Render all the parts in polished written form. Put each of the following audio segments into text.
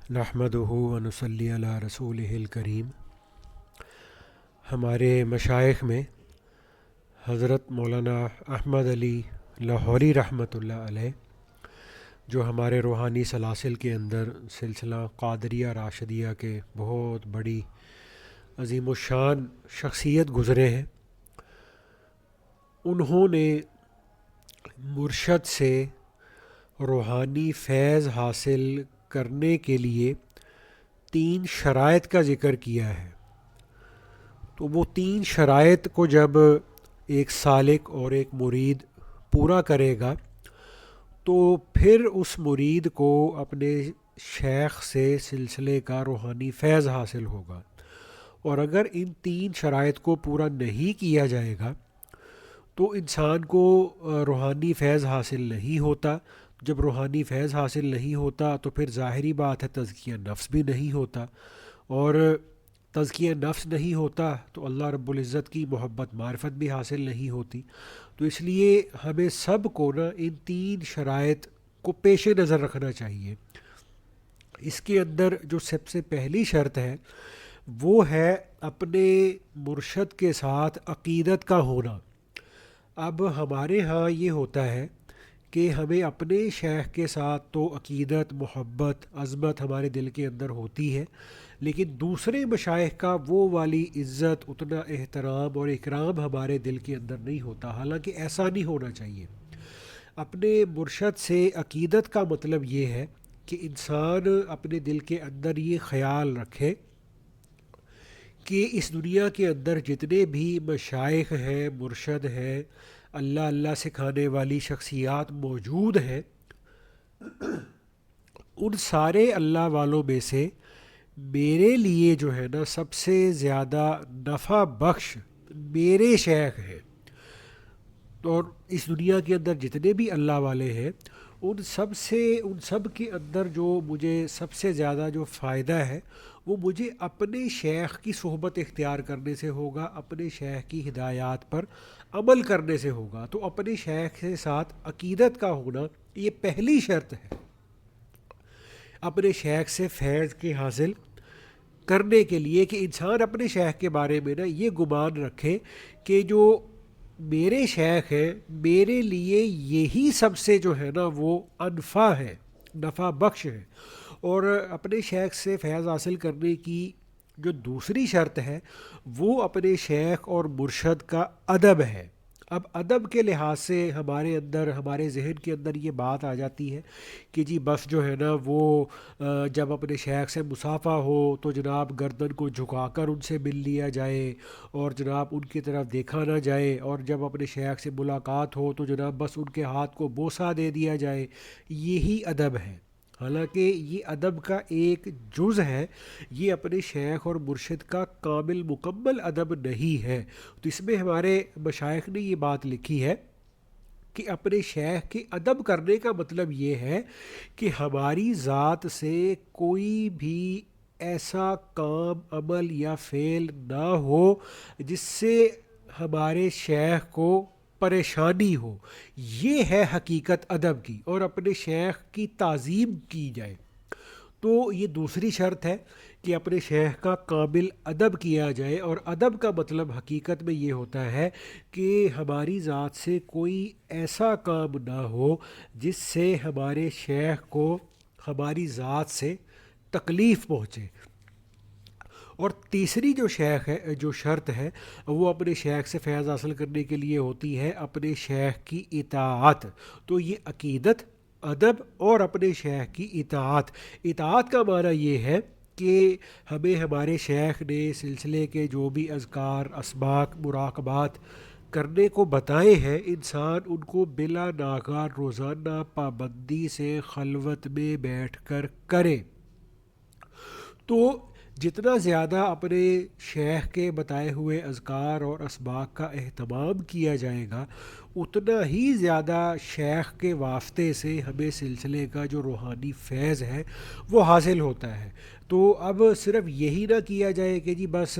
نحمدہ و نصلی علی رسولہ الکریم۔ ہمارے مشائخ میں حضرت مولانا احمد علی لاہوری رحمۃ اللہ علیہ، جو ہمارے روحانی سلاسل کے اندر سلسلہ قادریہ راشدیہ کے بہت بڑی عظیم الشان شخصیت گزرے ہیں، انہوں نے مرشد سے روحانی فیض حاصل کرنے کے لیے 3 شرائط کا ذکر کیا ہے۔ تو وہ 3 شرائط کو جب ایک سالک اور ایک مرید پورا کرے گا تو پھر اس مرید کو اپنے شیخ سے سلسلے کا روحانی فیض حاصل ہوگا، اور اگر ان 3 شرائط کو پورا نہیں کیا جائے گا تو انسان کو روحانی فیض حاصل نہیں ہوتا۔ جب روحانی فیض حاصل نہیں ہوتا تو پھر ظاہری بات ہے تزکیہ نفس بھی نہیں ہوتا، اور تزکیہ نفس نہیں ہوتا تو اللہ رب العزت کی محبت معرفت بھی حاصل نہیں ہوتی۔ تو اس لیے ہمیں سب کو ان 3 شرائط کو پیش نظر رکھنا چاہیے۔ اس کے اندر جو سب سے پہلی شرط ہے وہ ہے اپنے مرشد کے ساتھ عقیدت کا ہونا۔ اب ہمارے ہاں یہ ہوتا ہے کہ ہمیں اپنے شیخ کے ساتھ تو عقیدت، محبت، عظمت ہمارے دل کے اندر ہوتی ہے، لیکن دوسرے مشائخ کا وہ والی عزت، اتنا احترام اور اکرام ہمارے دل کے اندر نہیں ہوتا، حالانکہ ایسا نہیں ہونا چاہیے۔ اپنے مرشد سے عقیدت کا مطلب یہ ہے کہ انسان اپنے دل کے اندر یہ خیال رکھے کہ اس دنیا کے اندر جتنے بھی مشائخ ہیں، مرشد ہیں، اللہ اللہ سکھانے والی شخصیات موجود ہیں، ان سارے اللہ والوں میں سے میرے لیے جو ہے نا سب سے زیادہ نفع بخش میرے شیخ ہیں۔ اور اس دنیا کے اندر جتنے بھی اللہ والے ہیں ان سب کے اندر جو مجھے سب سے زیادہ جو فائدہ ہے وہ مجھے اپنے شیخ کی صحبت اختیار کرنے سے ہوگا، اپنے شیخ کی ہدایات پر عمل کرنے سے ہوگا۔ تو اپنے شیخ کے ساتھ عقیدت کا ہونا یہ پہلی شرط ہے اپنے شیخ سے فیض کے حاصل کرنے کے لیے، کہ انسان اپنے شیخ کے بارے میں نا یہ گمان رکھے کہ جو میرے شیخ ہیں میرے لیے یہی سب سے جو ہے نا وہ انفع ہے، نفع بخش ہے۔ اور اپنے شیخ سے فیض حاصل کرنے کی جو دوسری شرط ہے وہ اپنے شیخ اور مرشد کا ادب ہے۔ اب ادب کے لحاظ سے ہمارے اندر، ہمارے ذہن کے اندر یہ بات آ جاتی ہے کہ جی بس جو ہے نا وہ جب اپنے شیخ سے مصافحہ ہو تو جناب گردن کو جھکا کر ان سے مل لیا جائے اور جناب ان کی طرف دیکھا نہ جائے، اور جب اپنے شیخ سے ملاقات ہو تو جناب بس ان کے ہاتھ کو بوسہ دے دیا جائے، یہی ادب ہے۔ حالانکہ یہ ادب کا ایک جز ہے، یہ اپنے شیخ اور مرشد کا کامل مکمل ادب نہیں ہے۔ تو اس میں ہمارے مشائخ نے یہ بات لکھی ہے کہ اپنے شیخ کے ادب کرنے کا مطلب یہ ہے کہ ہماری ذات سے کوئی بھی ایسا کام، عمل یا فعل نہ ہو جس سے ہمارے شیخ کو پریشانی ہو، یہ ہے حقیقت ادب کی، اور اپنے شیخ کی تعظیم کی جائے۔ تو یہ دوسری شرط ہے کہ اپنے شیخ کا کامل ادب کیا جائے، اور ادب کا مطلب حقیقت میں یہ ہوتا ہے کہ ہماری ذات سے کوئی ایسا کام نہ ہو جس سے ہمارے شیخ کو ہماری ذات سے تکلیف پہنچے۔ اور تیسری جو شیخ ہے، جو شرط ہے، وہ اپنے شیخ سے فیض حاصل کرنے کے لیے ہوتی ہے اپنے شیخ کی اطاعت۔ تو یہ عقیدت، ادب اور اپنے شیخ کی اطاعت۔ اطاعت کا معنی یہ ہے کہ ہمیں ہمارے شیخ نے سلسلے کے جو بھی اذکار، اسباق، مراقبات کرنے کو بتائے ہیں، انسان ان کو بلا ناغہ روزانہ پابندی سے خلوت میں بیٹھ کر کرے۔ تو جتنا زیادہ اپنے شیخ کے بتائے ہوئے اذکار اور اسباق کا اہتمام کیا جائے گا، اتنا ہی زیادہ شیخ کے واسطے سے ہمیں سلسلے کا جو روحانی فیض ہے وہ حاصل ہوتا ہے۔ تو اب صرف یہی نہ کیا جائے کہ جی بس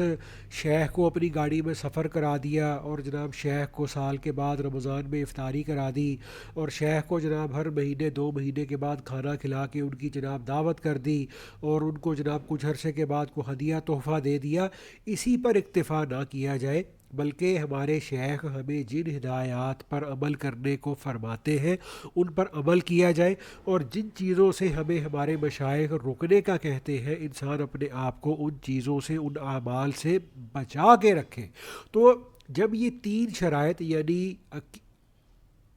شیخ کو اپنی گاڑی میں سفر کرا دیا اور جناب شیخ کو سال کے بعد رمضان میں افطاری کرا دی، اور شیخ کو جناب ہر مہینے 2 مہینے کے بعد کھانا کھلا کے ان کی جناب دعوت کر دی، اور ان کو جناب کچھ عرصے کے بعد کو ہدیہ تحفہ دے دیا۔ اسی پر اکتفا نہ کیا جائے، بلکہ ہمارے شیخ ہمیں جن ہدایات پر عمل کرنے کو فرماتے ہیں ان پر عمل کیا جائے، اور جن چیزوں سے ہمیں ہمارے مشائخ رکنے کا کہتے ہیں انسان اپنے آپ کو ان چیزوں سے، ان اعمال سے بچا کے رکھے۔ تو جب یہ 3 شرائط یعنی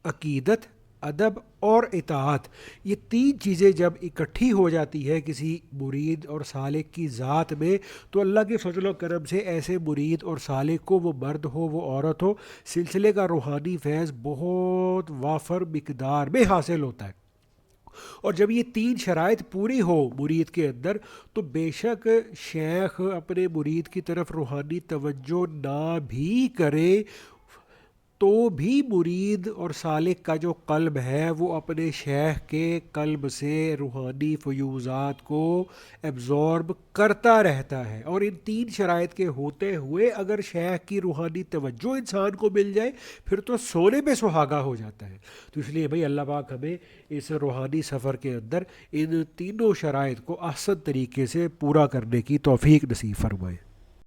عقیدت، ادب اور اطاعت، یہ 3 چیزیں جب اکٹھی ہو جاتی ہے کسی مرید اور سالک کی ذات میں، تو اللہ کے فضل و کرم سے ایسے مرید اور سالک کو، وہ مرد ہو وہ عورت ہو، سلسلے کا روحانی فیض بہت وافر مقدار میں حاصل ہوتا ہے۔ اور جب یہ 3 شرائط پوری ہو مرید کے اندر، تو بے شک شیخ اپنے مرید کی طرف روحانی توجہ نہ بھی کرے تو بھی مرید اور سالک کا جو قلب ہے وہ اپنے شیخ کے قلب سے روحانی فیوزات کو ایبزورب کرتا رہتا ہے۔ اور ان 3 شرائط کے ہوتے ہوئے اگر شیخ کی روحانی توجہ انسان کو مل جائے، پھر تو سونے پہ سہاگا ہو جاتا ہے۔ تو اس لیے بھئی اللہ پاک ہمیں اس روحانی سفر کے اندر ان تینوں شرائط کو احسن طریقے سے پورا کرنے کی توفیق نصیب فرمائے۔